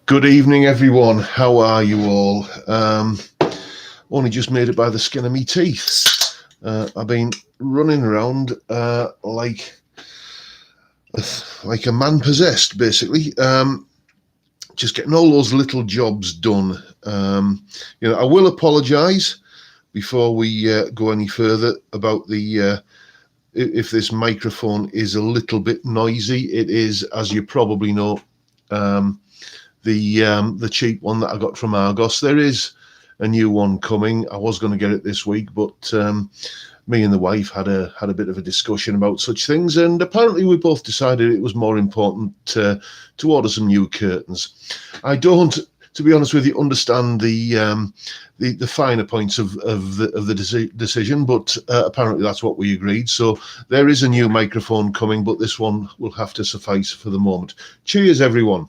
Good evening, everyone. How are you all? Only just made it by the skin of me teeth. I've been running around like a man possessed, basically. Just getting all those little jobs done. I will apologise before we go any further about the if this microphone is a little bit noisy. It is, as you probably know, the cheap one that I got from Argos. There is a new one coming. I was going to get it this week, but me and the wife had a bit of a discussion about such things, and apparently we both decided it was more important to order some new curtains. I don't, to be honest with you, understand the finer points of the decision, but apparently that's what we agreed. So there is a new microphone coming, but this one will have to suffice for the moment. Cheers, everyone.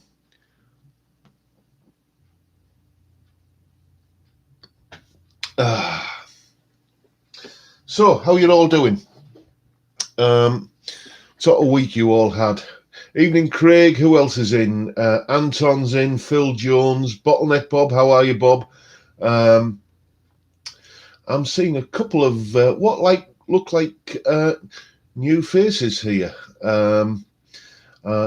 So, how you all doing? Sort of week you all had. Evening, Craig. Who else is in? Anton's in. Phil Jones. Bottleneck Bob. How are you, Bob? I'm seeing a couple of what look like new faces here.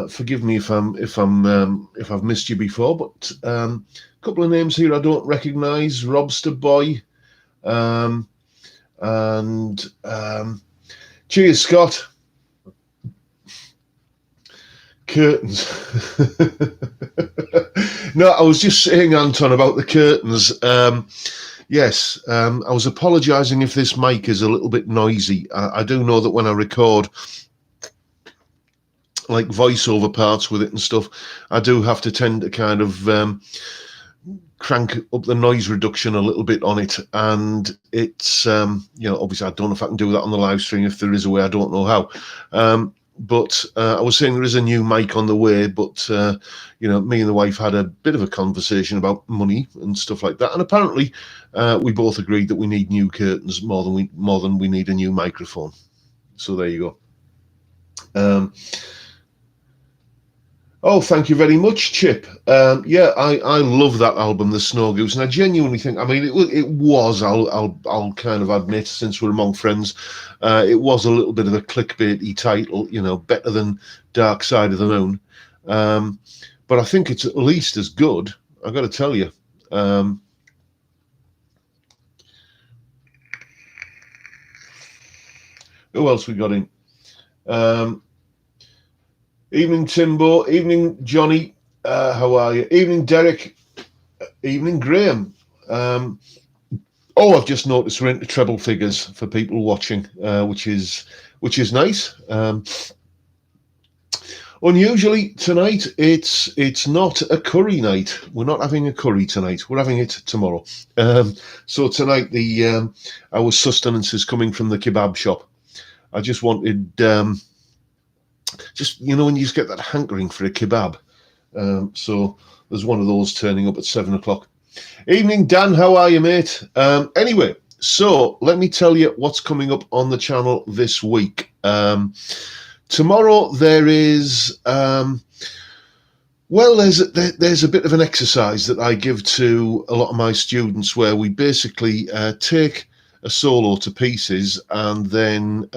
Forgive me if I've missed you before, but a couple of names here I don't recognise. Robster Boy. And cheers, Scott. Curtains. No, I was just saying, Anton, about the curtains. Yes, I was apologising if this mic is a little bit noisy. I do know that when I record like voiceover parts with it and stuff, I do have to tend to kind of crank up the noise reduction a little bit on it, and it's obviously I don't know if I can do that on the live stream. If there is a way, I don't know how. But I was saying there is a new mic on the way, but me and the wife had a bit of a conversation about money and stuff like that, and apparently we both agreed that we need new curtains more than we need a new microphone. So there you go. Oh, thank you very much, Chip. Yeah, I love that album, The Snow Goose, and I genuinely think, I mean, it was. I'll kind of admit, since we're among friends, it was a little bit of a clickbaity title, better than Dark Side of the Moon. But I think it's at least as good. I've got to tell you. Who else we got in? Evening, Timbo. Evening, Johnny. How are you? Evening, Derek. Evening, Graham. I've just noticed we're into treble figures for people watching, which is nice. Unusually tonight, it's not a curry night. We're not having a curry tonight. We're having it tomorrow. So tonight, our sustenance is coming from the kebab shop. I just wanted. When you just get that hankering for a kebab. So there's one of those turning up at 7:00. Evening, Dan. How are you, mate? Anyway, so let me tell you what's coming up on the channel this week. Tomorrow there is, there's a bit of an exercise that I give to a lot of my students where we basically take a solo to pieces and then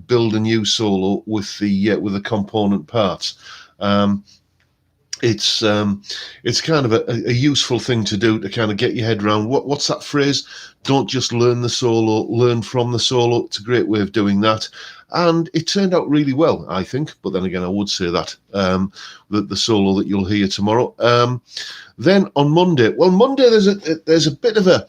build a new solo with the component parts. It's kind of a useful thing to do to kind of get your head around what's that phrase? Don't just learn the solo, learn from the solo. It's a great way of doing that, and it turned out really well, I think. But then again, I would say that the solo that you'll hear tomorrow. Then on Monday, there's a bit of a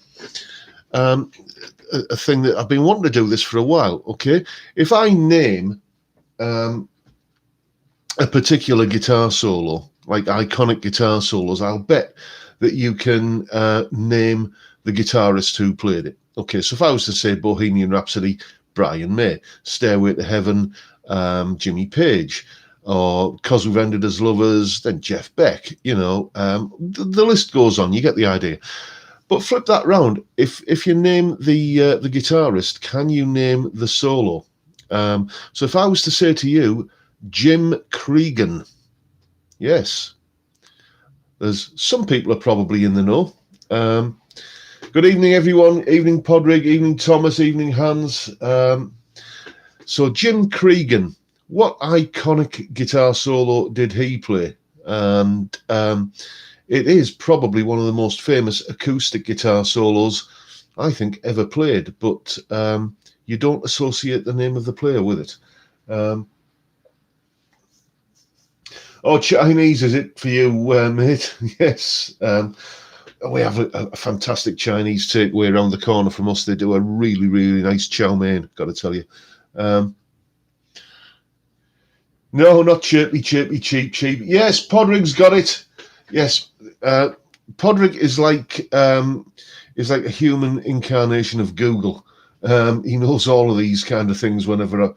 thing that I've been wanting to do this for a while. Okay, if I name a particular guitar solo, like iconic guitar solos, I'll bet that you can name the guitarist who played it. Okay, so if I was to say Bohemian Rhapsody, Brian May, Stairway to Heaven, Jimmy Page, or 'Cause We've Ended as Lovers, then Jeff Beck, the list goes on. You get the idea. But flip that round. If you name the guitarist, can you name the solo? So if I was to say to you, Jim Cregan, yes, There's some people are probably in the know. Good evening, everyone. Evening, Podrig. Evening, Thomas. Evening, Hans. So Jim Cregan, what iconic guitar solo did he play? And it is probably one of the most famous acoustic guitar solos I think ever played, but you don't associate the name of the player with it. Oh, Chinese, is it for you, mate? Yes. We have a fantastic Chinese takeaway around the corner from us. They do a really, really nice chow mein, got to tell you. No, not chirpy, chirpy, cheap, cheap. Yes, Podrig's got it. Yes, Podrig is like a human incarnation of Google. He knows all of these kind of things whenever.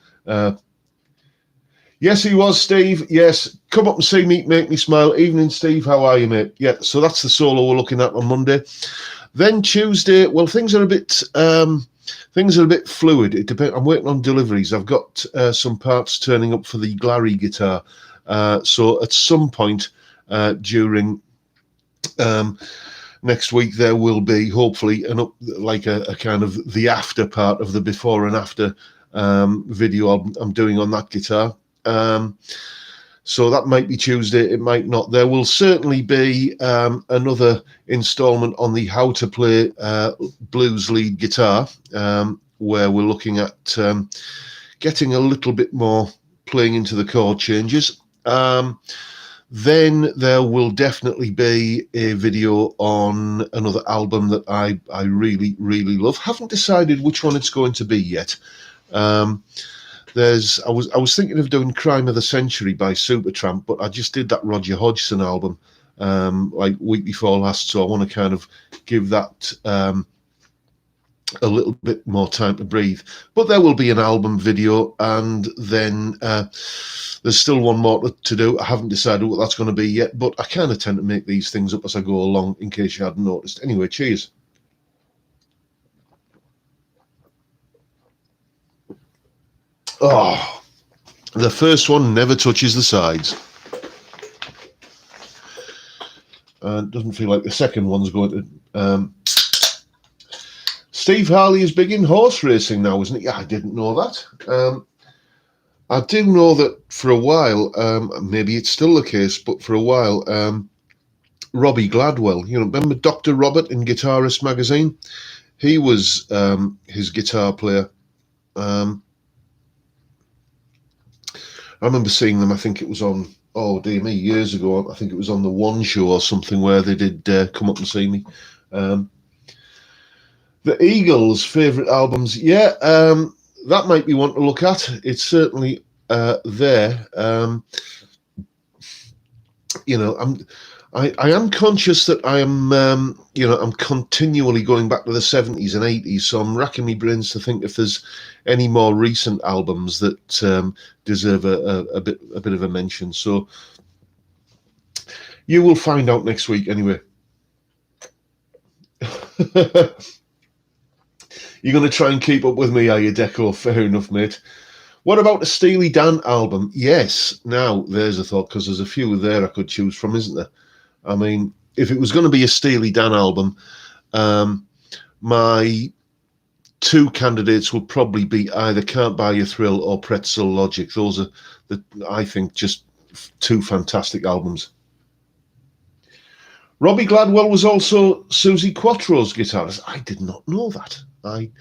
Yes, he was, Steve. Yes, come up and see me, make me smile. Evening, Steve. How are you, mate? Yeah, so that's the solo we're looking at on Monday. Then Tuesday, well, things are a bit fluid. It depends. I'm waiting on deliveries. I've got some parts turning up for the Glary guitar. So at some point during next week, there will be hopefully a kind of the after part of the before and after video I'm doing on that guitar. So that might be Tuesday, it might not. There will certainly be another installment on the how to play blues lead guitar, where we're looking at getting a little bit more playing into the chord changes. Then there will definitely be a video on another album that I really, really love. Haven't decided which one it's going to be yet. I was thinking of doing Crime of the Century by Supertramp, but I just did that Roger Hodgson album like week before last, so I want to kind of give that a little bit more time to breathe. But there will be an album video, and then there's still one more to do. I haven't decided what that's going to be yet, but I kind of tend to make these things up as I go along, in case you hadn't noticed. Anyway, cheers. Oh, the first one never touches the sides. It doesn't feel like the second one's going to... Steve Harley is big in horse racing now, isn't he? Yeah, I didn't know that. I do know that for a while, maybe it's still the case, but for a while, Robbie Gladwell, remember Dr. Robert in Guitarist magazine? He was his guitar player. I remember seeing them, I think it was on, oh dear me, years ago, I think it was on the One Show or something where they did come up and see me. The Eagles' favourite albums, yeah, that might be one to look at. It's certainly there. I am conscious that I am, I'm continually going back to the 70s and 80s, so I'm racking my brains to think if there's any more recent albums that deserve a bit of a mention. So you will find out next week anyway. You're going to try and keep up with me, are you, Deco? Fair enough, mate. What about the Steely Dan album? Yes. Now, there's a thought, because there's a few there I could choose from, isn't there? I mean, if it was going to be a Steely Dan album, my two candidates would probably be either Can't Buy You Thrill or Pretzel Logic. Those are, I think, just two fantastic albums. Robbie Gladwell was also Susie Quattro's guitarist. I did not know that. I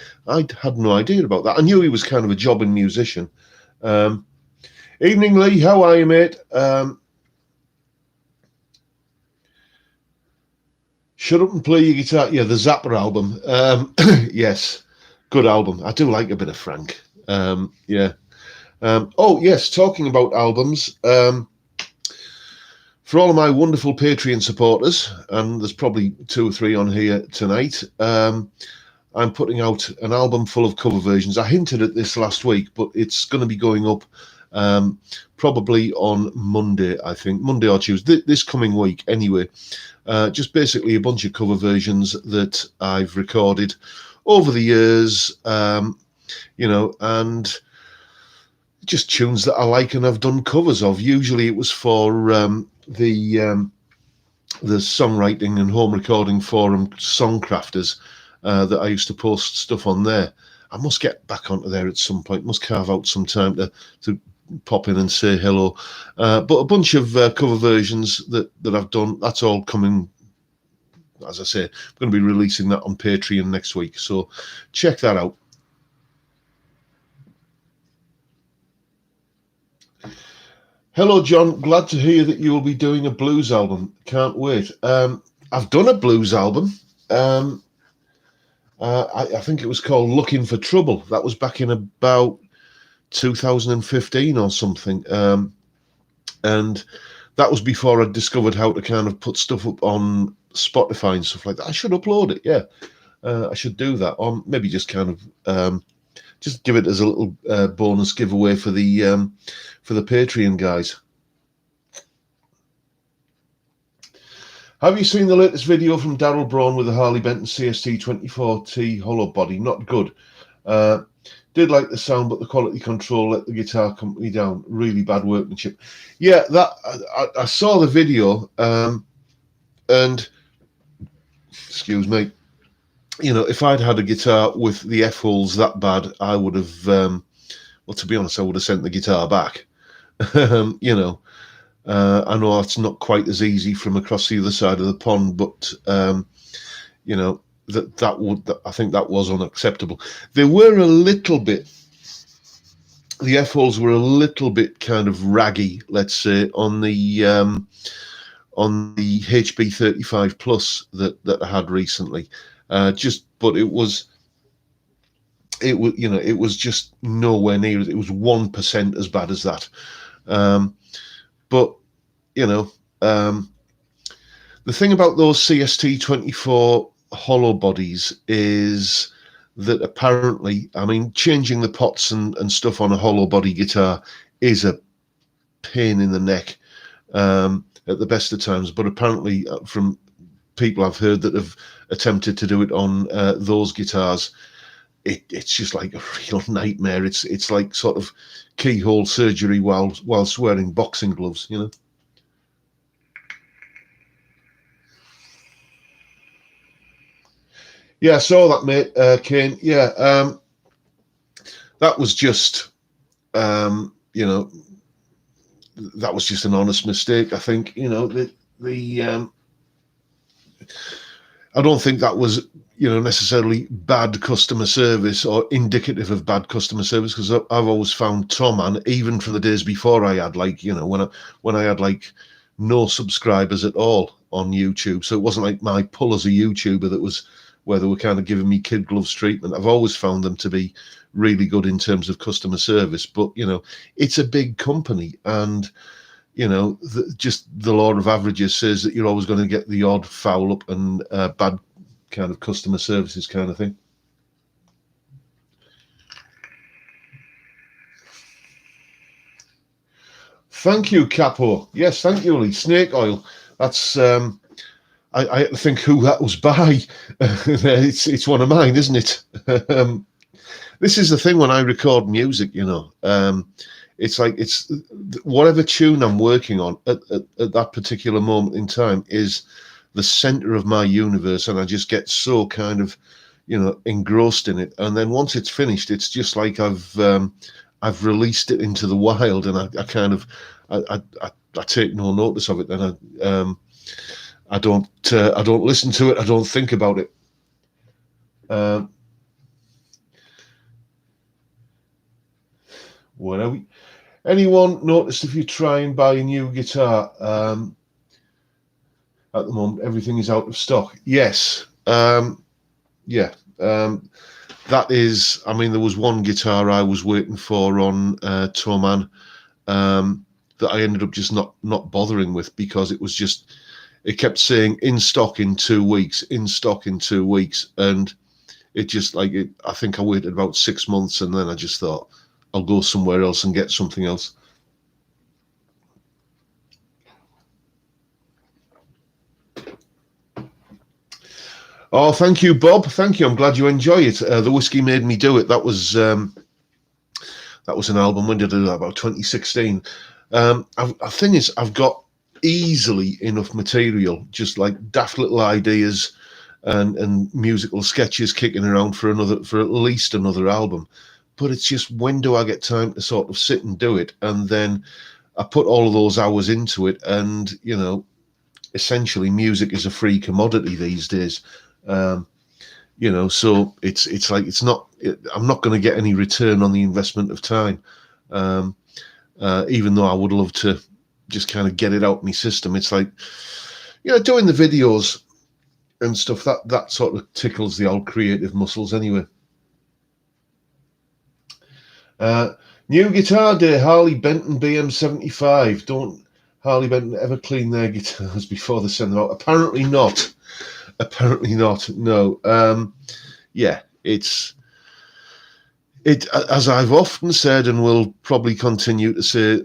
had no idea about that. I knew he was kind of a jobbing musician. Evening, Lee. How are you, mate? Shut Up and Play Your Guitar. Yeah, the Zappa album. Yes, good album. I do like a bit of Frank. Yeah. Oh, yes, talking about albums. For all of my wonderful Patreon supporters, and there's probably 2 or 3 on here tonight, I'm putting out an album full of cover versions. I hinted at this last week, but it's going to be going up probably on Monday, I think. Monday or Tuesday, this coming week anyway. Just basically a bunch of cover versions that I've recorded over the years, and just tunes that I like and I've done covers of. Usually it was for the the songwriting and home recording forum Songcrafters that I used to post stuff on there. I must get back onto there at some point. Must carve out some time to pop in and say hello. But a bunch of cover versions that I've done. That's all coming. As I say, I'm going to be releasing that on Patreon next week. So check that out. Hello, John. Glad to hear that you will be doing a blues album. Can't wait. I've done a blues album. I think it was called Looking for Trouble. That was back in about 2015 or something. And that was before I discovered how to kind of put stuff up on Spotify and stuff like that. I should upload it. Yeah, I should do that. Or maybe just kind of just give it as a little bonus giveaway for the Patreon guys. Have you seen the latest video from Daryl Braun with the Harley Benton CST 24T hollow body? Not good. Did like the sound, but the quality control let the guitar company down. Really bad workmanship. Yeah, that I saw the video, and excuse me, you know, if I'd had a guitar with the F holes that bad, I would have. Well, to be honest, I would have sent the guitar back. You know. I know it's not quite as easy from across the other side of the pond, but you know, I think that was unacceptable. They were a little bit, the F holes were a little bit kind of raggy, let's say, on the HB 35 Plus that I had recently. But it was you know, it was just nowhere near it. It was 1% as bad as that. But, you know, the thing about those CST-24 hollow bodies is that apparently, I mean, changing the pots and stuff on a hollow body guitar is a pain in the neck at the best of times. But apparently from people I've heard that have attempted to do it on those guitars, it's just like a real nightmare. It's like sort of keyhole surgery whilst wearing boxing gloves, you know. Yeah, I saw that, mate, Kane. Yeah, that was just, you know, that was just an honest mistake. I think, you know, I don't think that was, you know, necessarily bad customer service or indicative of bad customer service, because I've always found Tom, and even from the days before I had, like, you know, when I had like no subscribers at all on YouTube, so it wasn't like my pull as a YouTuber that was where they were kind of giving me kid gloves treatment. I've always found them to be really good in terms of customer service, but you know, it's a big company, and you know, just the law of averages says that you're always going to get the odd foul up and bad kind of customer services kind of thing. Thank you, Capo. Yes, thank you, Lee. Snake oil. That's I think who that was by. It's one of mine, isn't it? This is the thing when I record music, you know. It's like it's whatever tune I'm working on at that particular moment in time is the center of my universe, and I just get so kind of, you know, engrossed in it. And then once it's finished, it's just like I've released it into the wild, and I kind of I take no notice of it. Then I don't listen to it. I don't think about it. Where are we? Anyone noticed if you try and buy a new guitar, at the moment everything is out of stock? Yes. Yeah. That is, I mean, there was one guitar I was waiting for on Toman that I ended up just not bothering with, because it was just, it kept saying in stock in 2 weeks, in stock in 2 weeks, and it just like it. I think I waited about 6 months, and then I just thought I'll go somewhere else and get something else. Oh, thank you, Bob. Thank you. I'm glad you enjoy it. The Whiskey Made Me Do It. That was an album. When did I do that? About 2016. The thing is, I've got easily enough material, just like daft little ideas and musical sketches kicking around for at least another album. But it's just, when do I get time to sort of sit and do it? And then I put all of those hours into it, and essentially music is a free commodity these days. So it's like, I'm not going to get any return on the investment of time. Even though I would love to just kind of get it out of my system. It's like, doing the videos and stuff, that sort of tickles the old creative muscles anyway. New guitar day, Harley Benton BM75. Don't Harley Benton ever clean their guitars before they send them out? Apparently not. Apparently not. No. Yeah, it, as I've often said and will probably continue to say,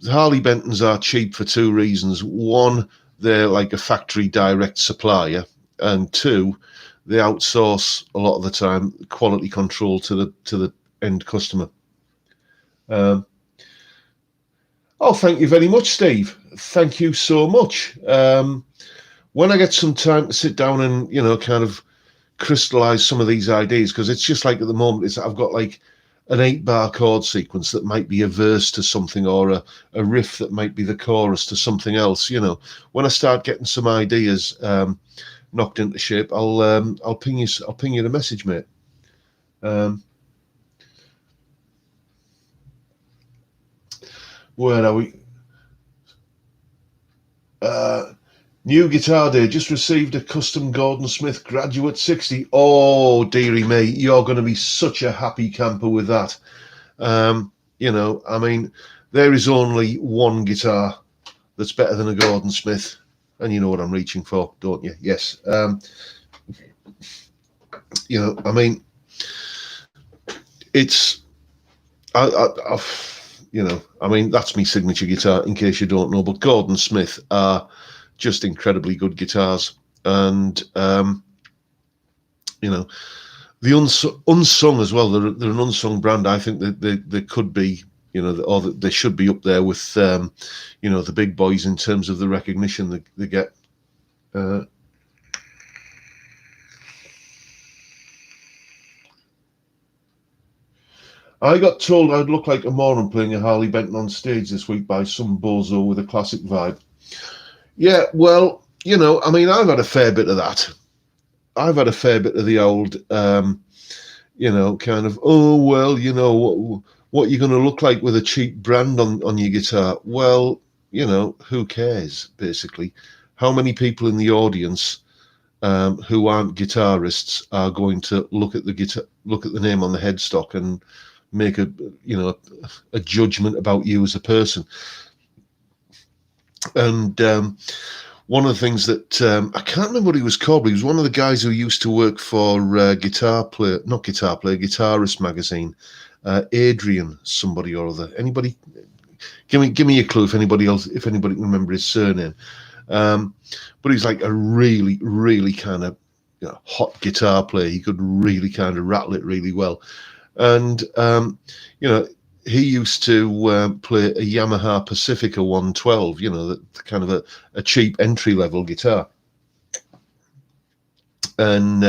Harley Bentons are cheap for two reasons. One, they're like a factory direct supplier, and two, they outsource a lot of the time quality control to the end customer. Oh, thank you very much, Steve. Thank you so much. When I get some time to sit down and kind of crystallize some of these ideas, because it's just like, at the moment, I've got like an 8-bar chord sequence that might be a verse to something, or a riff that might be the chorus to something else. When I start getting some ideas knocked into shape, I'll ping you the message, mate. Where are we? New guitar day, just received a custom Gordon Smith Graduate 60. Oh, dearie me, you're going to be such a happy camper with that. I mean, there is only one guitar that's better than a Gordon Smith, and you know what I'm reaching for, don't you? Yes. I mean, it's, I mean, that's my signature guitar, in case you don't know, but Gordon Smith are just incredibly good guitars. And, the unsung as well, they're an unsung brand. I think that they could be, or they should be up there with, the big boys in terms of the recognition they get. I got told I'd look like a moron playing a Harley Benton on stage this week by some bozo with a classic vibe. Yeah, well, I mean, I've had a fair bit of that. I've had a fair bit of the old, kind of, oh, well, what you're going to look like with a cheap brand on your guitar. Well, who cares, basically? How many people in the audience who aren't guitarists are going to look at the name on the headstock and make a judgment about you as a person? And one of the things that I can't remember what he was called, but he was one of the guys who used to work for Guitarist magazine. Adrian, somebody or other. Anybody? Give me a clue if anybody can remember his surname. But he's like a really, really kind of hot guitar player. He could really kind of rattle it really well. And, he used to play a Yamaha Pacifica 112, that kind of a cheap entry-level guitar. And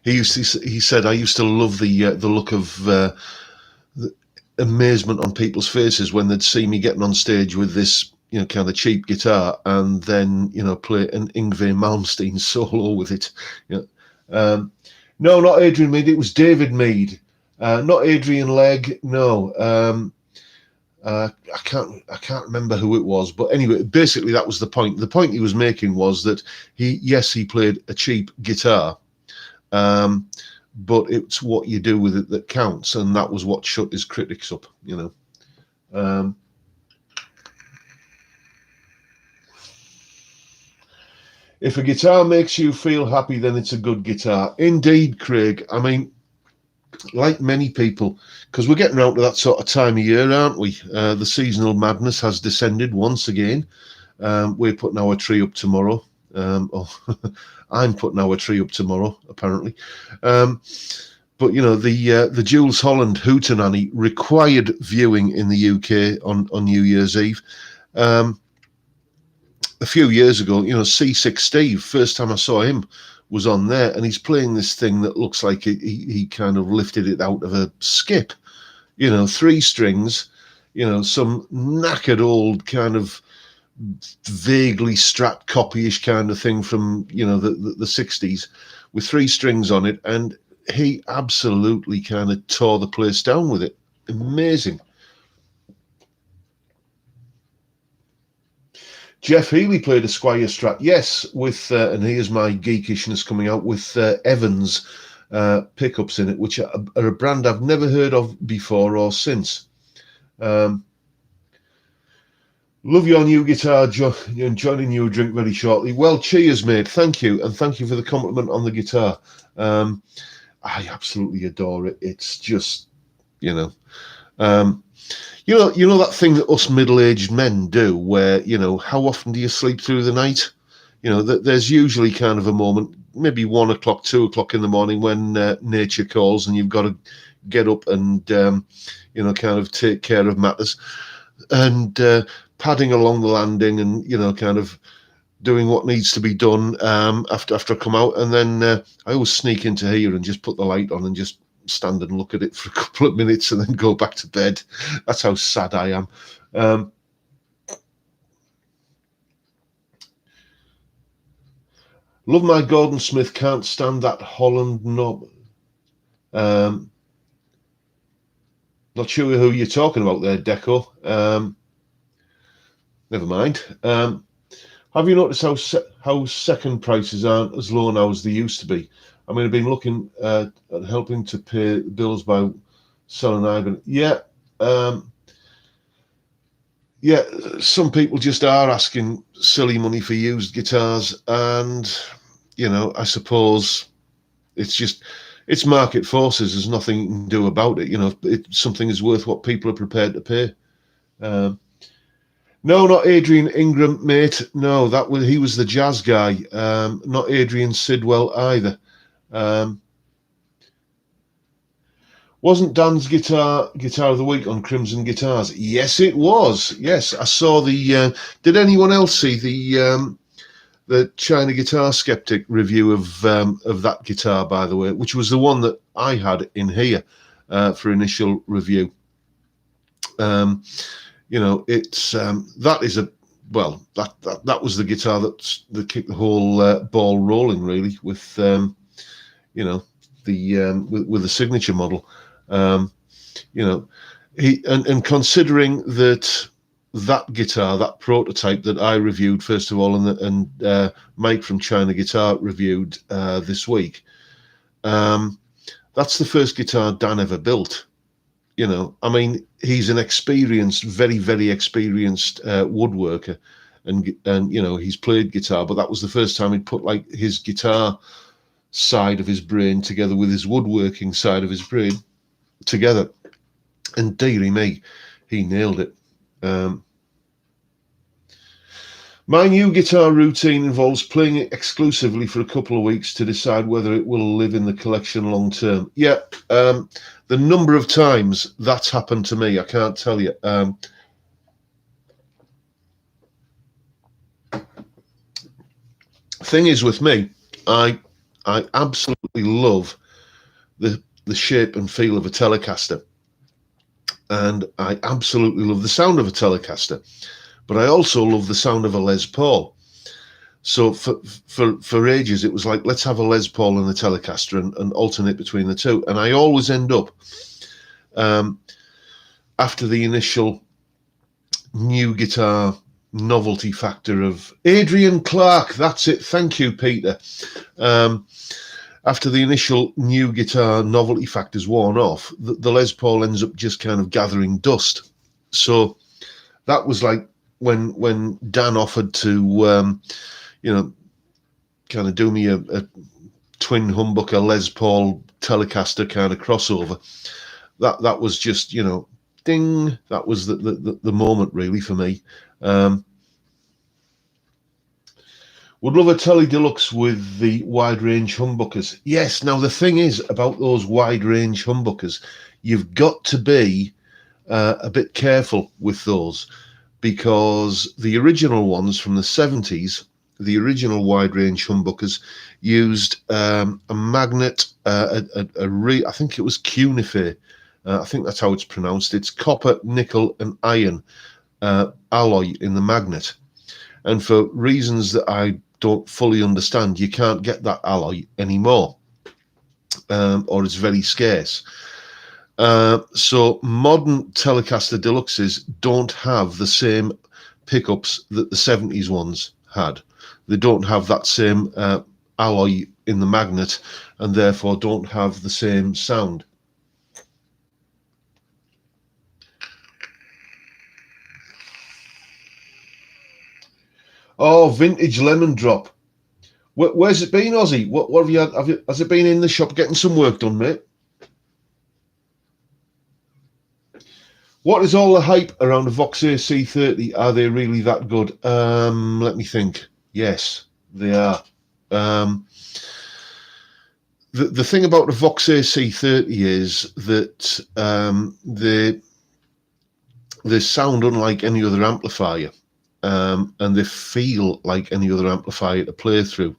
he said, I used to love the look of the amazement on people's faces when they'd see me getting on stage with this, kind of cheap guitar, and then, play an Yngwie Malmsteen solo with it. No, not Adrian Mead. It was David Mead. Not Adrian Legg. No. I can't remember who it was, but anyway, basically that was the point. The point he was making was that he played a cheap guitar, but it's what you do with it that counts, and that was what shut his critics up. If a guitar makes you feel happy, then it's a good guitar. Indeed, Craig. I mean, like many people, because we're getting around to that sort of time of year, aren't we? The seasonal madness has descended once again. We're putting our tree up tomorrow. I'm putting our tree up tomorrow, apparently. But the Jools Holland Hootenanny required viewing in the UK on New Year's Eve. a few years ago, C6 Steve, first time I saw him was on there, and he's playing this thing that looks like he kind of lifted it out of a skip, 3 strings, some knackered old kind of vaguely Strat copyish kind of thing from, the 60s with 3 strings on it, and he absolutely kind of tore the place down with it. Amazing. Jeff Healy played a Squire Strat, yes, with and here's my geekishness coming out, with Evans pickups in it, which are a brand I've never heard of before or since. Love your new guitar, and joining you a drink very shortly. Well, cheers, mate. Thank you, and thank you for the compliment on the guitar. I absolutely adore it. It's just, that thing that us middle-aged men do, where how often do you sleep through the night? There's usually kind of a moment, maybe 1 o'clock, 2 o'clock in the morning, when nature calls, and you've got to get up and kind of take care of matters, and padding along the landing, and kind of doing what needs to be done after I come out, and then I always sneak into here and just put the light on and just stand and look at it for a couple of minutes and then go back to bed. That's how sad I am. Love my Gordon Smith, can't stand that Holland knob. Not sure who you're talking about there, Deco. Never mind. Have you noticed how second prices aren't as low now as they used to be? I mean, I've been looking at helping to pay bills by selling Ivan. Yeah. Some people just are asking silly money for used guitars, and I suppose it's market forces. There's nothing you can do about it. Something is worth what people are prepared to pay. No, not Adrian Ingram, mate. No, he was the jazz guy. Not Adrian Sidwell either. Wasn't Dan's guitar of the week on Crimson Guitars? Yes, it was. Yes, I saw the. Did anyone else see the China Guitar Skeptic review of that guitar, by the way, which was the one that I had in here for initial review? It's that is a that was the guitar that kicked the whole ball rolling, really, with with the signature model. Considering that guitar, that prototype that I reviewed first of all, and Mike from China Guitar reviewed this week, that's the first guitar Dan ever built. I mean, he's an experienced, very, very experienced woodworker, and he's played guitar, but that was the first time he'd put like his guitar side of his brain together with his woodworking side of his brain together, and dearie me, he nailed it. My new guitar routine involves playing it exclusively for a couple of weeks to decide whether it will live in the collection long term. Yeah, the number of times that's happened to me, I can't tell you. Thing is, with me, I absolutely love the shape and feel of a Telecaster, and I absolutely love the sound of a Telecaster, but I also love the sound of a Les Paul. So for ages it was like, let's have a Les Paul and a Telecaster and alternate between the two, and I always end up after the initial new guitar novelty factor of Adrian Clark, that's it, thank you, Peter. After the initial new guitar novelty factor's worn off, the Les Paul ends up just kind of gathering dust. So that was like when Dan offered to kind of do me a twin humbucker Les Paul Telecaster kind of crossover. That was just, ding, that was the moment really for me. Would love a Tele Deluxe with the wide range humbuckers. Yes, now the thing is about those wide range humbuckers, you've got to be a bit careful with those, because the original ones from the 70s, the original wide range humbuckers, used a magnet, I think it was cuneifer. I think that's how it's pronounced. It's copper, nickel, and iron alloy in the magnet. And for reasons that I don't fully understand, you can't get that alloy anymore, or it's very scarce. So modern Telecaster Deluxes don't have the same pickups that the 70s ones had. They don't have that same alloy in the magnet, and therefore don't have the same sound. Oh, vintage lemon drop. Where's it been, Ozzy? What have you had? Has it been in the shop getting some work done, mate? What is all the hype around the Vox AC30? Are they really that good? Let me think. Yes, they are. The thing about the Vox AC30 is that they sound unlike any other amplifier. And they feel like any other amplifier to play through.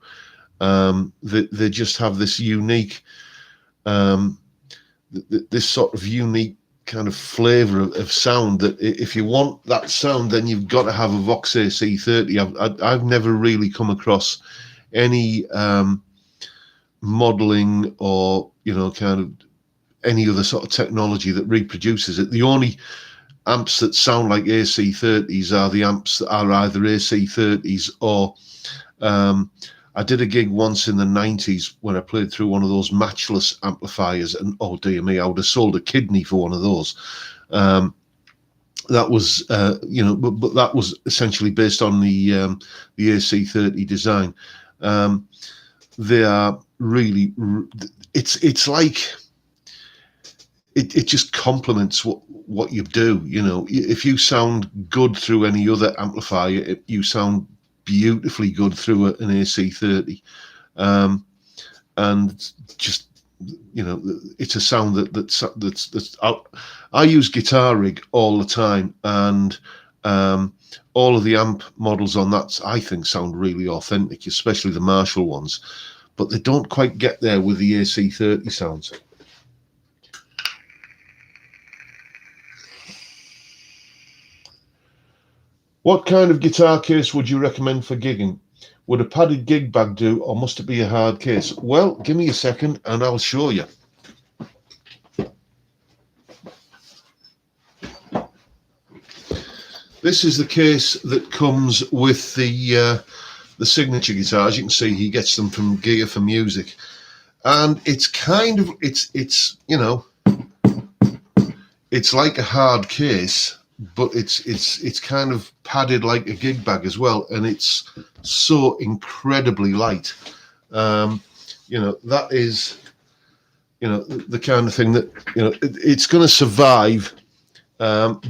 They just have this unique, this sort of unique kind of flavour of sound that if you want that sound, then you've got to have a Vox AC30. I've never really come across any modelling or, kind of any other sort of technology that reproduces it. The only amps that sound like AC30s are the amps that are either AC30s or I did a gig once in the 90s when I played through one of those matchless amplifiers, and oh dear me, I would have sold a kidney for one of those. That was but that was essentially based on the AC30 design. They are really, it's like it just complements what you do. If you sound good through any other amplifier, you sound beautifully good through an AC30, and just it's a sound that's I use Guitar Rig all the time, and all of the amp models on that I think sound really authentic, especially the Marshall ones, but they don't quite get there with the AC30 sounds. What kind of guitar case would you recommend for gigging? Would a padded gig bag do, or must it be a hard case? Well, give me a second and I'll show you. This is the case that comes with the signature guitars. You can see he gets them from Gear for Music, and it's kind of it's like a hard case, but it's kind of padded like a gig bag as well, and it's so incredibly light. That is the kind of thing that it's going to survive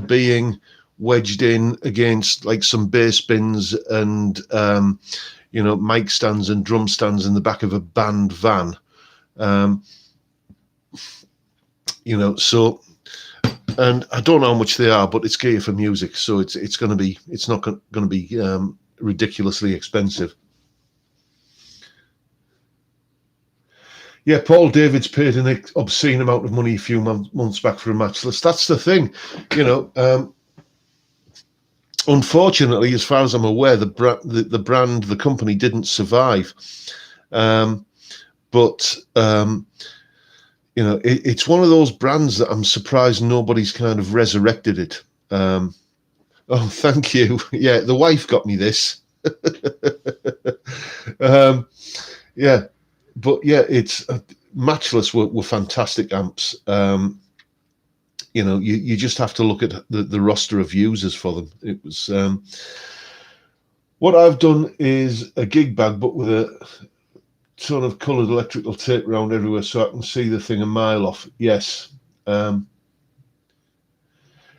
being wedged in against like some bass bins and mic stands and drum stands in the back of a band van. So. And I don't know how much they are, but it's Gear for Music, so it's not going to be ridiculously expensive. Yeah, Paul David's paid an obscene amount of money a few months back for a matchless. That's the thing, Unfortunately, as far as I'm aware, the company didn't survive, but. It's one of those brands that I'm surprised nobody's kind of resurrected it. Oh, thank you. Yeah, the wife got me this. Yeah, but yeah, it's matchless were fantastic amps. You just have to look at the roster of users for them. It was what I've done is a gig bag, but with a ton of coloured electrical tape around everywhere so I can see the thing a mile off. Yes.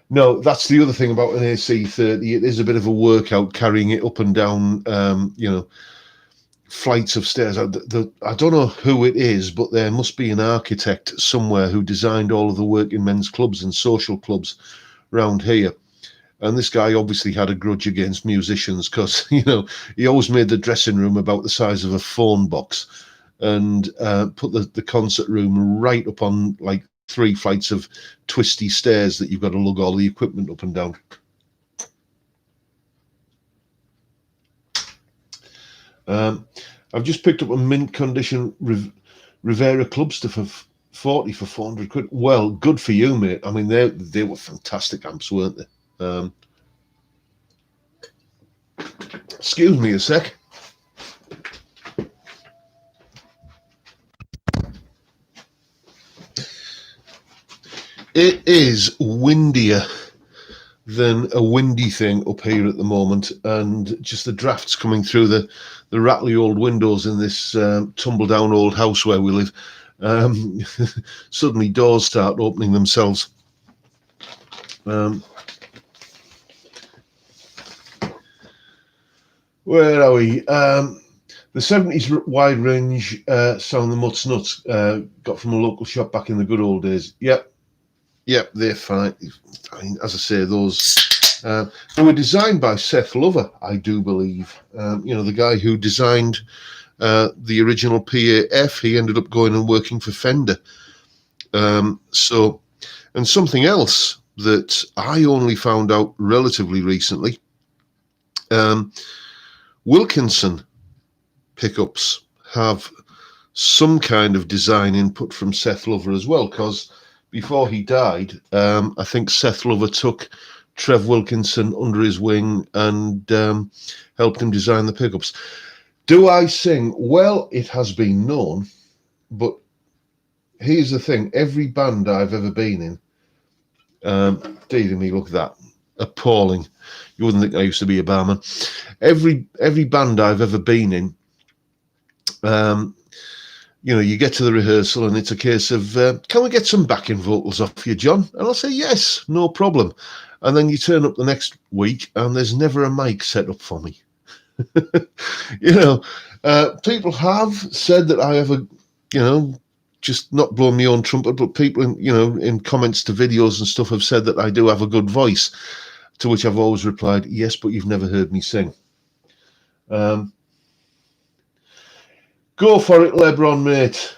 No, that's the other thing about an AC30. It is a bit of a workout carrying it up and down, flights of stairs. I don't know who it is, but there must be an architect somewhere who designed all of the working men's clubs and social clubs around here. And this guy obviously had a grudge against musicians because, you know, he always made the dressing room about the size of a phone box, and put the concert room right up on like 3 flights of twisty stairs that you've got to lug all the equipment up and down. I've just picked up a mint condition Rivera Clubster for 40 for 400 quid. Well, good for you, mate. I mean, they were fantastic amps, weren't they? Excuse me a sec. It is windier than a windy thing up here at the moment, and just the drafts coming through the rattly old windows in this tumble down old house where we live. Suddenly doors start opening themselves. Where are we? The 70s wide range sound the Mutts Nuts got from a local shop back in the good old days. Yep, they're fine. I mean, as I say, those they were designed by Seth Lover, I do believe. You know, the guy who designed the original PAF. He ended up going and working for Fender. So, and something else that I only found out relatively recently, Wilkinson pickups have some kind of design input from Seth Lover as well, because before he died, I think Seth Lover took Trev Wilkinson under his wing and helped him design the pickups. Do I sing? Well, it has been known, but here's the thing. Every band I've ever been in, dear me, look at that. Appalling. You wouldn't think I used to be a barman. Every band I've ever been in, you know, you get to the rehearsal and it's a case of, can we get some backing vocals off you, John? And I'll say, yes, no problem. And then you turn up the next week and there's never a mic set up for me. You know, people have said that I have a, you know, just not blowing my own trumpet, but people, you know, in comments to videos and stuff have said that I do have a good voice, to which I've always replied, yes, but you've never heard me sing. Go for it, Lebron, mate.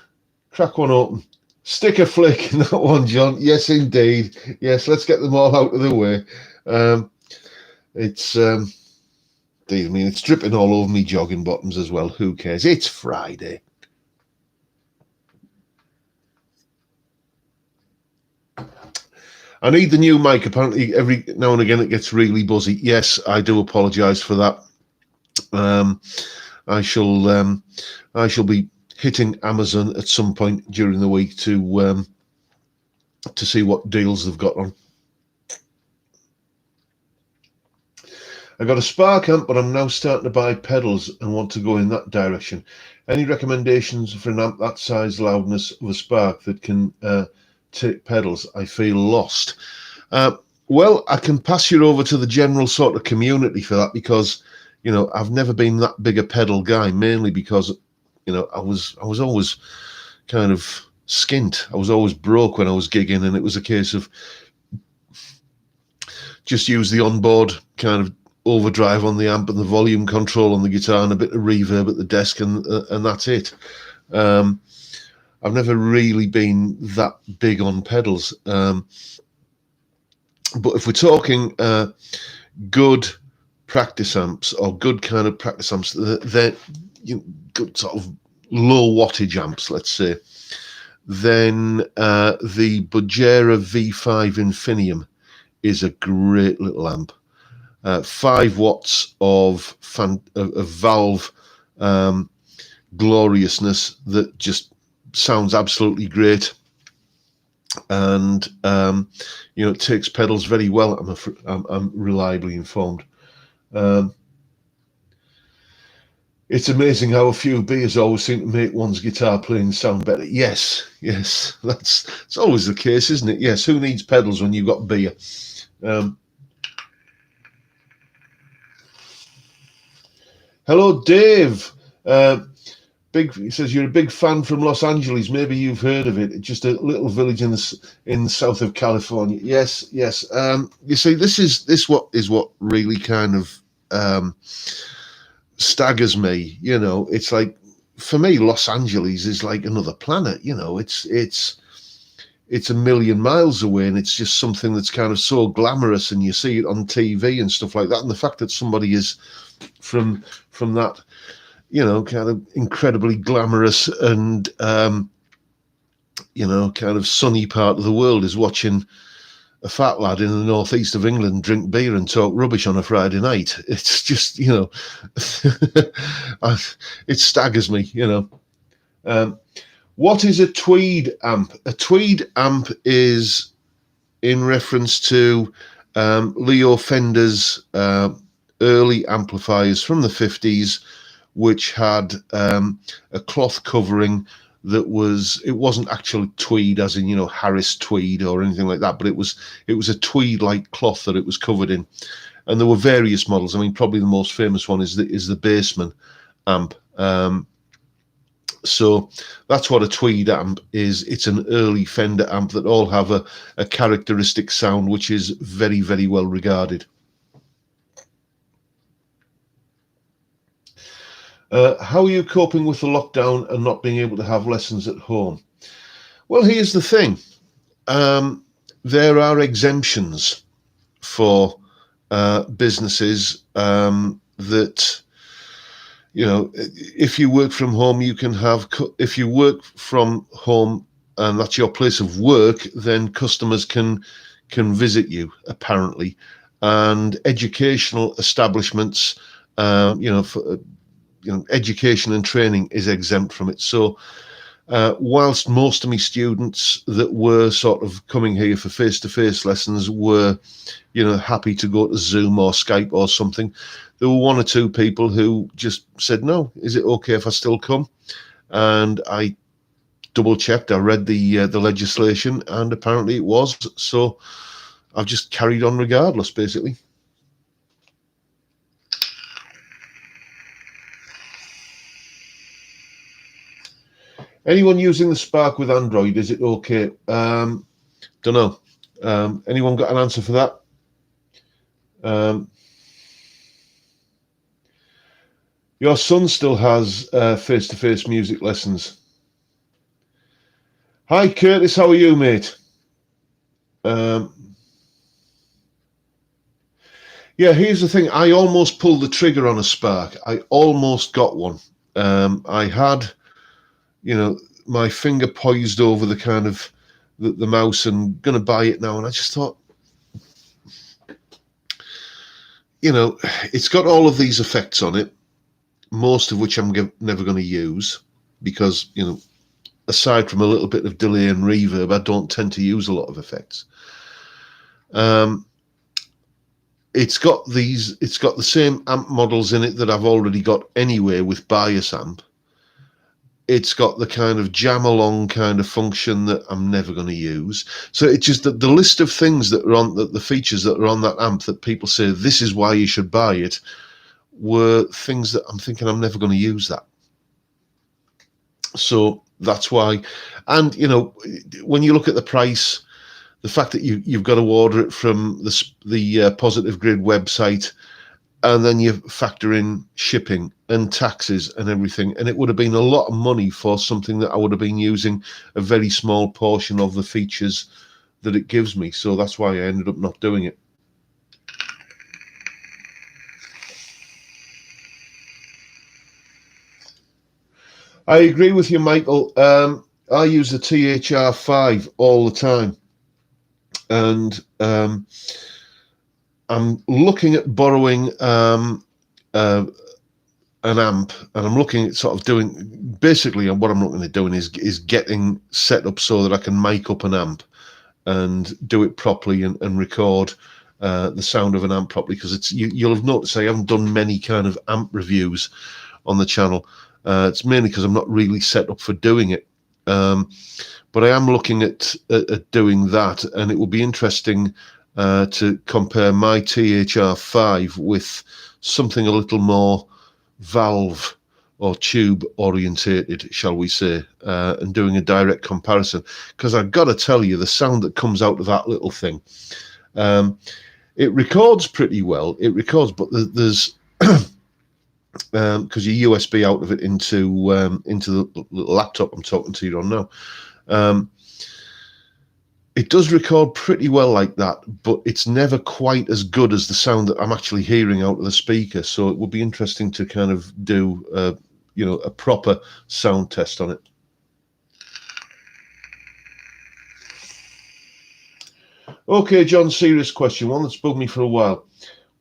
Crack one open. Stick a flick in that one, John. Yes, indeed. Yes, let's get them all out of the way. It's, I mean, it's dripping all over me jogging bottoms as well. Who cares? It's Friday. I need the new mic. Apparently, every now and again it gets really buzzy. Yes, I do apologise for that. I shall be hitting Amazon at some point during the week to see what deals they've got on. I got a Spark amp, but I'm now starting to buy pedals and want to go in that direction. Any recommendations for an amp that size, loudness of a Spark that can take pedals? I feel lost. Well, I can pass you over to the general sort of community for that, because, you know, I've never been that big a pedal guy, mainly because, you know, I was always kind of skint. I was always broke when I was gigging, and it was a case of just use the onboard kind of overdrive on the amp and the volume control on the guitar and a bit of reverb at the desk, and that's it. I've never really been that big on pedals. But if we're talking good practice amps, or good kind of practice amps, they're, you know, good sort of low wattage amps, let's say, then the Bugera V5 Infinium is a great little amp. 5 watts of valve gloriousness that just sounds absolutely great, and you know, it takes pedals very well. I'm reliably informed. It's amazing how a few beers always seem to make one's guitar playing sound better. Yes, it's always the case, isn't it? Yes, who needs pedals when you've got beer? Hello, Dave. He says you're a big fan from Los Angeles. Maybe you've heard of it. It's just a little village in the south of California. Yes, yes. You see, what really kind of staggers me. You know, it's like, for me, Los Angeles is like another planet. You know, it's a million miles away, and it's just something that's kind of so glamorous, and you see it on TV and stuff like that. And the fact that somebody is from that, you know, kind of incredibly glamorous and you know, kind of sunny part of the world is watching a fat lad in the northeast of England drink beer and talk rubbish on a Friday night. It's just, you know, it staggers me, you know. What is a tweed amp? A tweed amp is in reference to Leo Fender's early amplifiers from the 50s, which had a cloth covering that it wasn't actually tweed as in, you know, Harris tweed or anything like that, but it was a tweed like cloth that it was covered in. And there were various models. I mean, probably the most famous one is the Bassman amp. So that's what a tweed amp is. It's an early Fender amp that all have a characteristic sound which is very, very well regarded. How are you coping with the lockdown and not being able to have lessons at home? Well, here's the thing. There are exemptions for businesses that, you know, if you work from home, you can have, if you work from home and that's your place of work, then customers can visit you, apparently. And educational establishments, you know, education and training is exempt from it. So whilst most of my students that were sort of coming here for face-to-face lessons were, you know, happy to go to Zoom or Skype or something, there were one or two people who just said, no, is it okay if I still come? And I double-checked, I read the legislation, and apparently it was. So I've just carried on regardless, basically. Anyone using the Spark with Android, is it okay? Don't know. Anyone got an answer for that? Your son still has face-to-face music lessons. Hi, Curtis. How are you, mate? Yeah, here's the thing. I almost pulled the trigger on a Spark. I almost got one. I had, you know, my finger poised over the kind of the mouse and going to buy it now. And I just thought, you know, it's got all of these effects on it, most of which I'm never going to use because, you know, aside from a little bit of delay and reverb, I don't tend to use a lot of effects. It's got the same amp models in it that I've already got anyway with bias amp. It's got the kind of jam along kind of function that I'm never going to use. So it's just that the list of things that are on the features that are on that amp that people say this is why you should buy it were things that I'm thinking I'm never going to use that. So that's why. And, you know, when you look at the price, the fact that you've got to order it from the Positive Grid website, and then you factor in shipping and taxes and everything, and it would have been a lot of money for something that I would have been using a very small portion of the features that it gives me. So that's why I ended up not doing it. I agree with you, Michael. I use the THR5 all the time, and I'm looking at borrowing an amp, and I'm looking at sort of doing, basically what I'm looking at doing is getting set up so that I can mic up an amp and do it properly and record the sound of an amp properly, because it's you'll have noticed I haven't done many kind of amp reviews on the channel. It's mainly because I'm not really set up for doing it. But I am looking at doing that, and it will be interesting to compare my THR5 with something a little more valve or tube orientated, shall we say, and doing a direct comparison. Because I've got to tell you, the sound that comes out of that little thing, it records pretty well. It records, but there's because you USB out of it into the little laptop I'm talking to you on now. It does record pretty well like that, but it's never quite as good as the sound that I'm actually hearing out of the speaker. So it would be interesting to kind of do, a proper sound test on it. Okay, John, serious question, one that's bugged me for a while.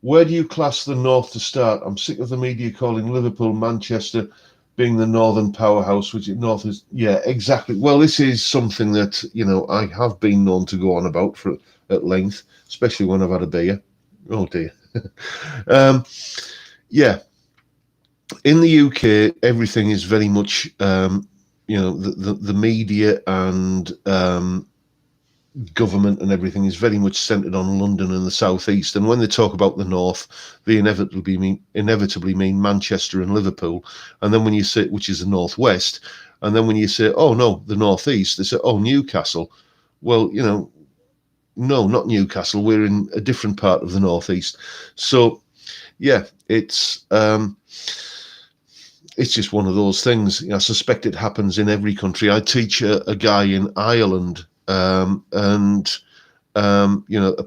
Where do you class the North to start? I'm sick of the media calling Liverpool, Manchester being the northern powerhouse, which North is. Yeah, exactly. Well, this is something that, I have been known to go on about for at length, especially when I've had a beer. Oh, dear. Yeah. In the UK, everything is very much, the media and government and everything is very much centred on London and the southeast. And when they talk about the north, they inevitably mean Manchester and Liverpool. And then when you say, which is the northwest, and then when you say, oh no, the northeast, they say, oh, Newcastle. Well, no, not Newcastle. We're in a different part of the northeast. So yeah, it's just one of those things. I suspect it happens in every country. I teach a guy in Ireland.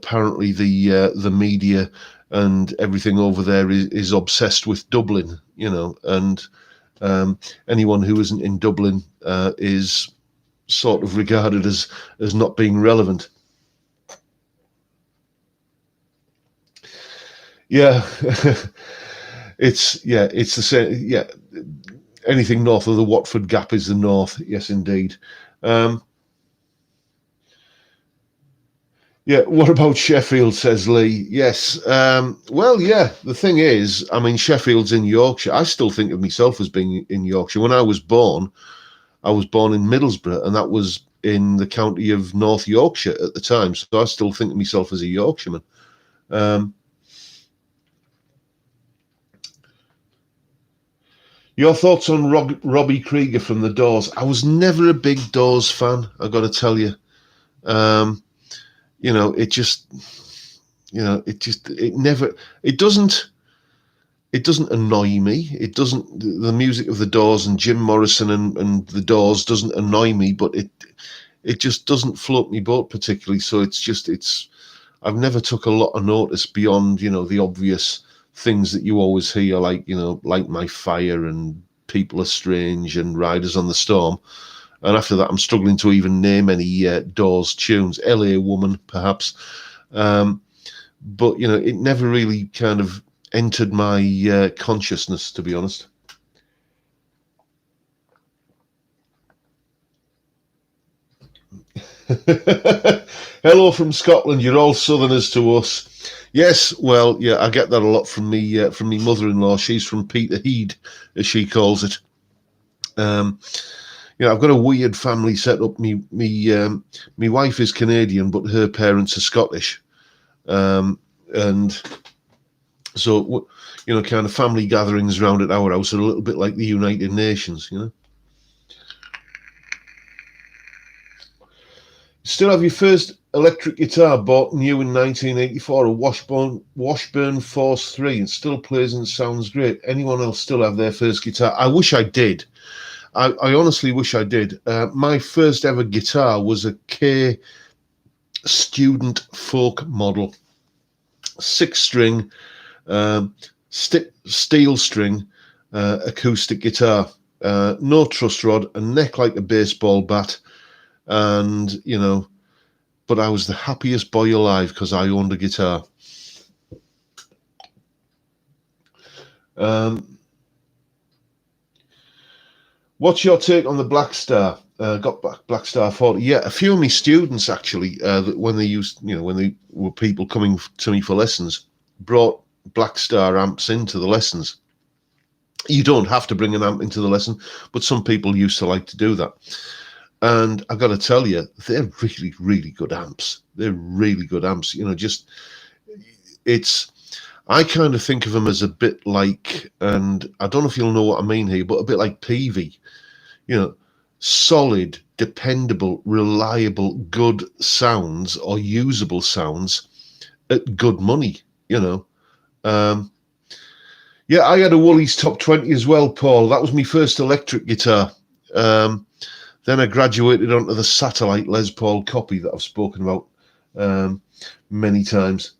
Apparently the media and everything over there is obsessed with Dublin, and anyone who isn't in Dublin is sort of regarded as not being relevant. Yeah, it's the same. Yeah, anything north of the Watford Gap is the north. Yes, indeed. Yeah, what about Sheffield, says Lee? Yes. Well, yeah, the thing is, I mean, Sheffield's in Yorkshire. I still think of myself as being in Yorkshire. When I was born in Middlesbrough, and that was in the county of North Yorkshire at the time. So I still think of myself as a Yorkshireman. Your thoughts on Robbie Krieger from The Doors? I was never a big Doors fan, I've got to tell you. It doesn't annoy me. The music of the Doors and Jim Morrison and the Doors doesn't annoy me, but it just doesn't float me boat particularly. So I've never took a lot of notice beyond, the obvious things that you always hear, like, Light My Fire and People Are Strange and Riders on the Storm. And after that, I'm struggling to even name any Doors tunes. LA Woman, perhaps. But, it never really kind of entered my consciousness, to be honest. Hello from Scotland. You're all Southerners to us. Yes, well, yeah, I get that a lot from me mother-in-law. She's from Peterhead, as she calls it. I've got a weird family set up. Me wife is Canadian, but her parents are Scottish, and so kind of family gatherings around at our house are a little bit like the United Nations, Still have your first electric guitar bought new in 1984, a Washburn Force 3, and still plays and sounds great. Anyone else still have their first guitar? I wish I did. I honestly wish I did. My first ever guitar was a K student folk model, 6-string, steel string, acoustic guitar, no truss rod, a neck like a baseball bat, and but I was the happiest boy alive because I owned a guitar. What's your take on the Black Star? Got Black Star 40. Yeah, a few of my students actually, when they were people coming to me for lessons, brought Black Star amps into the lessons. You don't have to bring an amp into the lesson, but some people used to like to do that. And I've got to tell you, they're really, really good amps. They're really good amps. I kind of think of them as a bit like, and I don't know if you'll know what I mean here, but a bit like Peavy, you know, solid, dependable, reliable, good sounds or usable sounds at good money, you know. Um, yeah, I had a Woolies Top 20 as well, Paul. That was my first electric guitar. Um, then I graduated onto the satellite Les Paul copy that I've spoken about many times.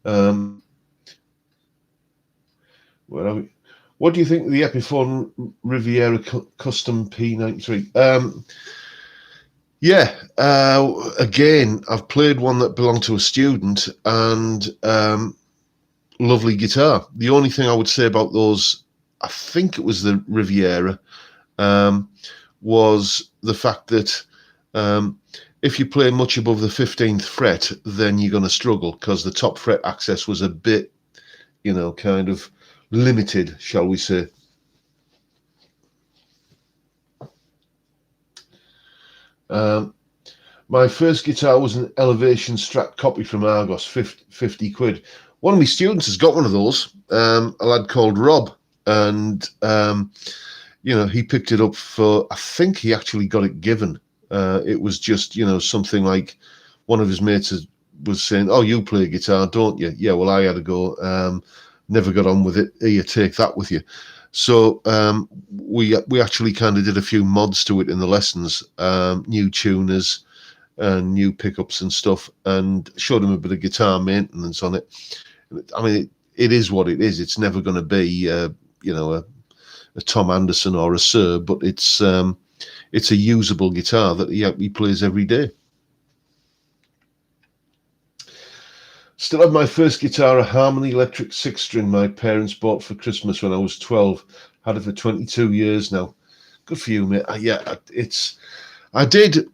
Where are we? What do you think of the Epiphone Riviera Custom P93? Yeah, again, I've played one that belonged to a student, and lovely guitar. The only thing I would say about those, I think it was the Riviera, was the fact that if you play much above the 15th fret, then you're going to struggle because the top fret access was a bit, kind of limited, shall we say. My first guitar was an Elevation Strat copy from Argos, 50 quid. One of my students has got one of those, a lad called Rob, and he picked it up for, I think he actually got it given. It was just, something like one of his mates was saying, "Oh, you play guitar, don't you?" Yeah, well, I had to go. Never got on with it. Here, take that with you. So we actually kind of did a few mods to it in the lessons, new tuners and new pickups and stuff, and showed him a bit of guitar maintenance on it. I mean, it is what it is. It's never going to be, a Tom Anderson or a Sir, but it's a usable guitar that he plays every day. Still have my first guitar, a Harmony electric 6-string my parents bought for Christmas when I was 12. Had it for 22 years now. Good for you, mate. I did,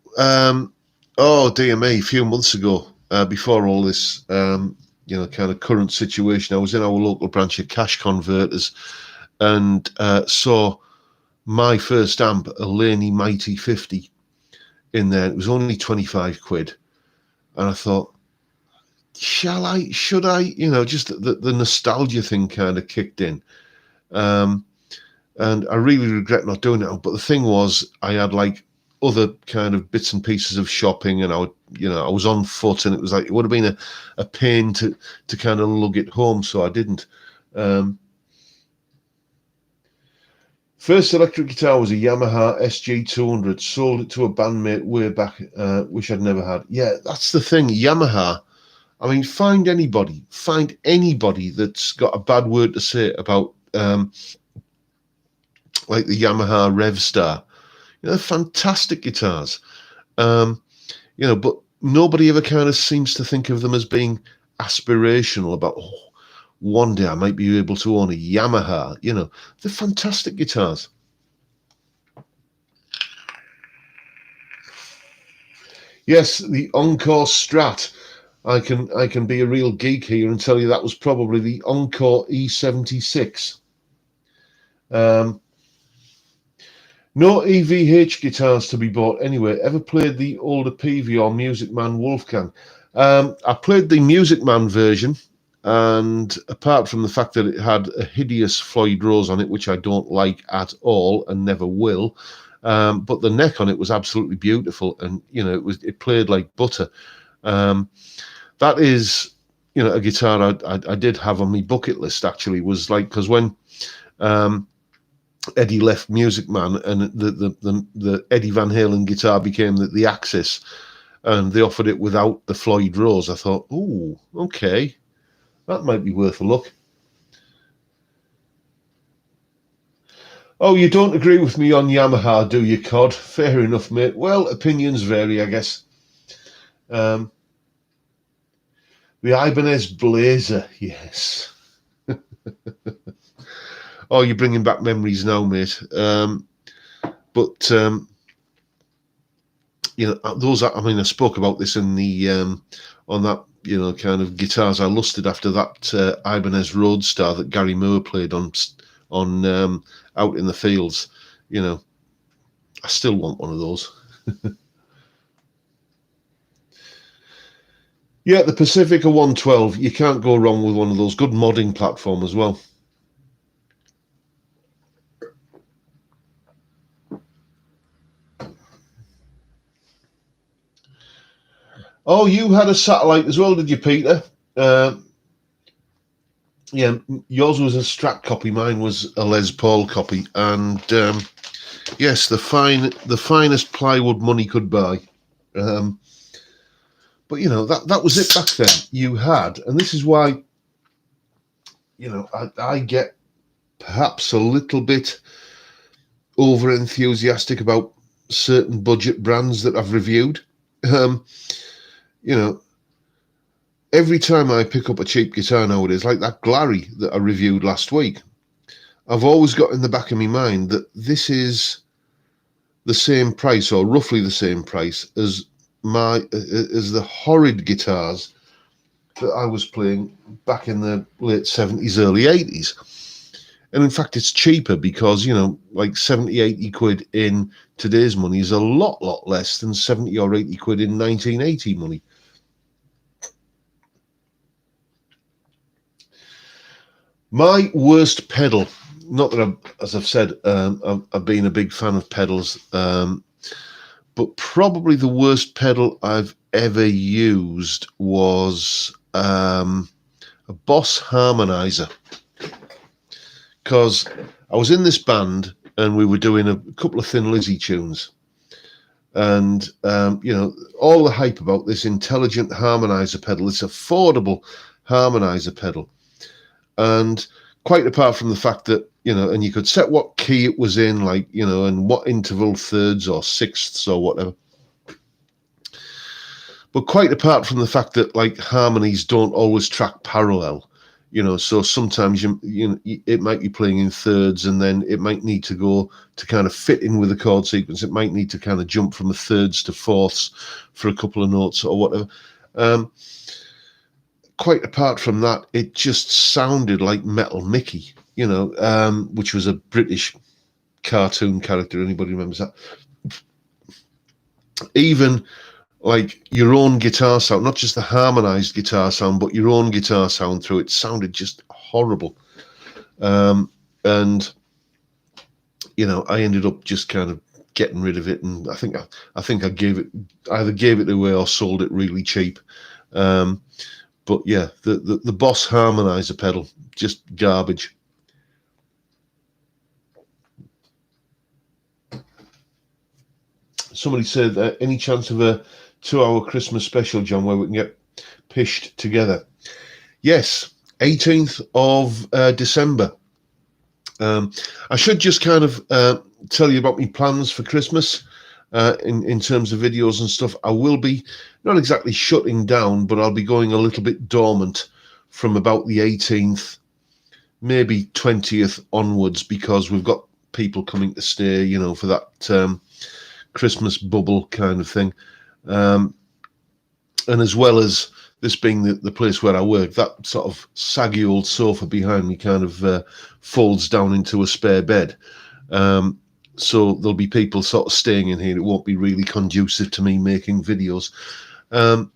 oh dear me, a few months ago, before all this, kind of current situation, I was in our local branch of Cash Converters and saw my first amp, a Laney Mighty 50, in there. It was only 25 quid. And I thought, should I, just the nostalgia thing kind of kicked in. And I really regret not doing it. But the thing was, I had like other kind of bits and pieces of shopping, and I was on foot, and it was like, it would have been a pain to kind of lug it home. So I didn't. First electric guitar was a Yamaha SG200. Sold it to a bandmate way back. Wish I'd never had. Yeah, that's the thing. Yamaha. I mean, find anybody that's got a bad word to say about like the Yamaha Revstar. They're fantastic guitars. But nobody ever kind of seems to think of them as being aspirational about, one day I might be able to own a Yamaha. They're fantastic guitars. Yes, the Encore Strat. I can be a real geek here and tell you that was probably the Encore E76. No EVH guitars to be bought anyway. Ever played the older Peavy or Music Man Wolfgang? I played the Music Man version, and apart from the fact that it had a hideous Floyd Rose on it, which I don't like at all and never will, but the neck on it was absolutely beautiful, and it played like butter. That is, a guitar I did have on my bucket list, actually, was like, because when Eddie left Music Man and the Eddie Van Halen guitar became the Axis, and they offered it without the Floyd Rose, I thought, ooh, okay, that might be worth a look. Oh, you don't agree with me on Yamaha, do you, Cod? Fair enough, mate. Well, opinions vary, I guess. The Ibanez Blazer, yes. Oh, you're bringing back memories now, mate. But those are, I mean, I spoke about this in the on that kind of guitars I lusted after that Ibanez Roadstar that Gary Moore played on out in the fields. I still want one of those. Yeah, the Pacifica 112, you can't go wrong with one of those. Good modding platform as well. Oh, you had a satellite as well, did you, Peter? Yeah, yours was a Strat copy. Mine was a Les Paul copy, and yes, the finest plywood money could buy. Um, but you know that was it back then. You had, and this is why I get perhaps a little bit over enthusiastic about certain budget brands that I've reviewed. Um, you know, every time I pick up a cheap guitar nowadays, like that Glary that I reviewed last week, I've always got in the back of my mind that this is the same price or roughly the same price as the horrid guitars that I was playing back in the late 70s, early 80s. And in fact, it's cheaper because, like 70, 80 quid in today's money is a lot less than 70 or 80 quid in 1980 money. My worst pedal, not that as I've said, I've been a big fan of pedals, but probably the worst pedal I've ever used was a Boss harmonizer. Because I was in this band and we were doing a couple of Thin Lizzy tunes. And, all the hype about this intelligent harmonizer pedal, this affordable harmonizer pedal. And quite apart from the fact that, and you could set what key it was in, like, and what interval, thirds or sixths or whatever. But quite apart from the fact that, like, harmonies don't always track parallel, so sometimes it might be playing in thirds and then it might need to go to kind of fit in with the chord sequence. It might need to kind of jump from a thirds to fourths for a couple of notes or whatever. Quite apart from that, it just sounded like Metal Mickey, which was a British cartoon character. Anybody remembers that? Even like your own guitar sound, not just the harmonized guitar sound, but your own guitar sound through it sounded just horrible. And, I ended up just kind of getting rid of it. And I think I gave it away or sold it really cheap. But yeah, the Boss harmonizer pedal, just garbage. Somebody said, any chance of a 2-hour Christmas special, John, where we can get pished together? Yes, 18th of December. I should just kind of tell you about my plans for Christmas in terms of videos and stuff. I will be not exactly shutting down, but I'll be going a little bit dormant from about the 18th, maybe 20th onwards, because we've got people coming to stay, for that Christmas bubble kind of thing. And as well as this being the place where I work, that sort of saggy old sofa behind me kind of folds down into a spare bed. So there'll be people sort of staying in here. It won't be really conducive to me making videos. But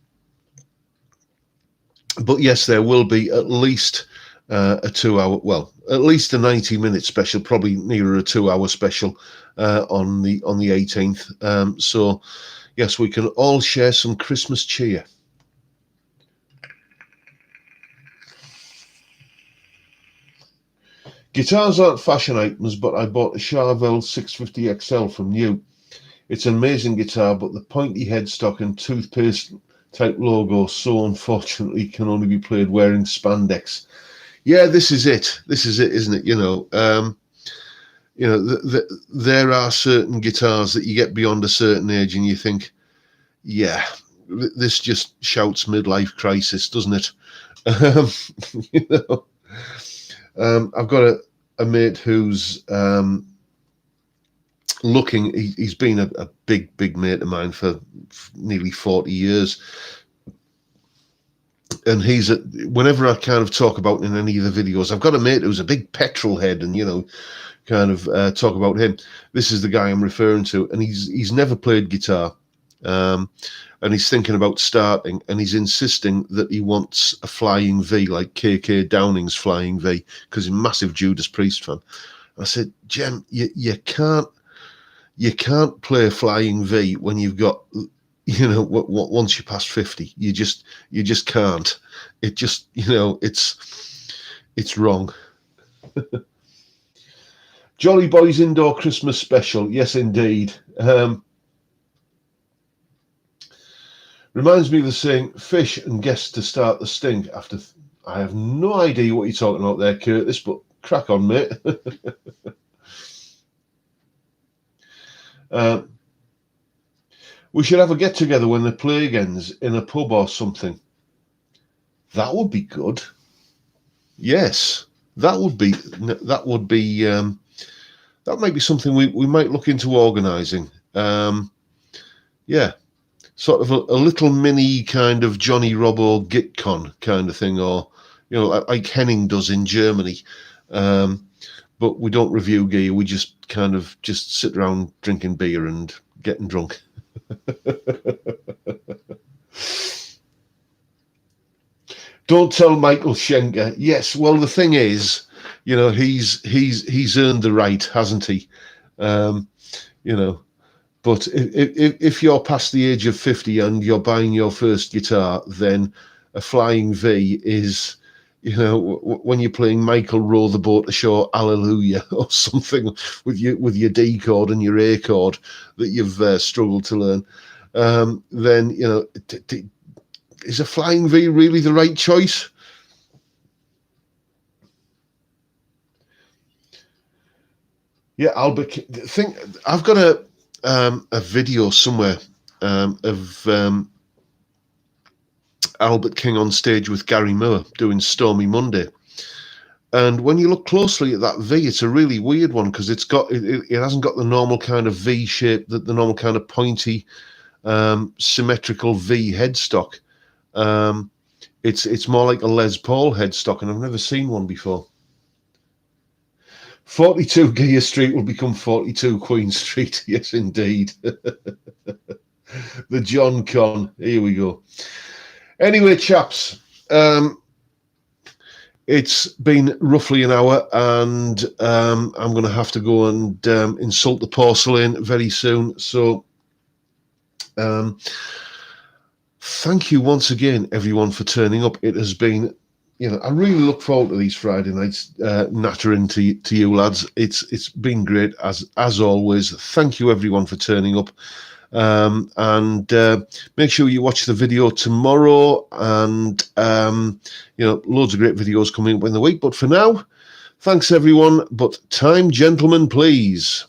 yes, there will be at least a 2-hour, well, at least a 90-minute special, probably nearer a 2-hour special on the 18th. So yes, we can all share some Christmas cheer. Guitars aren't fashion items, but I bought a Charvel 650 XL from New. It's an amazing guitar, but the pointy headstock and toothpaste type logo, so unfortunately, can only be played wearing spandex. Yeah, this is it. This is it, isn't it? There are certain guitars that you get beyond a certain age and you think, yeah, this just shouts midlife crisis, doesn't it? I've got a mate who's looking. He's been a big mate of mine for nearly 40 years. And whenever I kind of talk about in any of the videos, I've got a mate who's a big petrol head and, kind of talk about him. This is the guy I'm referring to. And he's never played guitar. And and he's thinking about starting, and he's insisting that he wants a flying V, like KK Downing's flying V, because he's a massive Judas Priest fan. I said, Jem, you can't play flying V when you've got, you know, once you pass 50, you just can't. It just, you know, it's wrong. Jolly Boys Indoor Christmas Special, yes indeed. Reminds me of the saying, fish and guests to start the stink after. I have no idea what you're talking about there, Curtis, but crack on, mate. We should have a get together when the plague ends in a pub or something. That would be good. Yes, that might be something we might look into organising. Yeah, sort of a little mini kind of Johnny Robbo GitCon kind of thing, or, you know, like Henning does in Germany. But we don't review gear. We just kind of just sit around drinking beer and getting drunk. Don't tell Michael Schenker. Yes, well, the thing is, you know, he's earned the right, hasn't he? You know, but if you're past the age of 50 and you're buying your first guitar, then a flying V is, you know, when you're playing Michael Row the Boat Ashore Hallelujah or something with your D chord and your A chord that you've struggled to learn, then, you know, is a flying V really the right choice? Yeah, Albert. I've got a video somewhere of Albert King on stage with Gary Moore doing Stormy Monday, and when you look closely at that V, it's a really weird one because it hasn't got the normal kind of V shape, the normal kind of pointy, symmetrical V headstock. It's more like a Les Paul headstock, and I've never seen one before. 42 Gear Street will become 42 Queen Street. Yes, indeed. The John Con. Here we go. Anyway, chaps, it's been roughly an hour, and I'm going to have to go and insult the porcelain very soon. So thank you once again, everyone, for turning up. It has been, you know, I really look forward to these Friday nights, nattering to you lads. It's been great as always. Thank you everyone for turning up, and make sure you watch the video tomorrow. And you know, loads of great videos coming up in the week. But for now, thanks everyone. But time, gentlemen, please.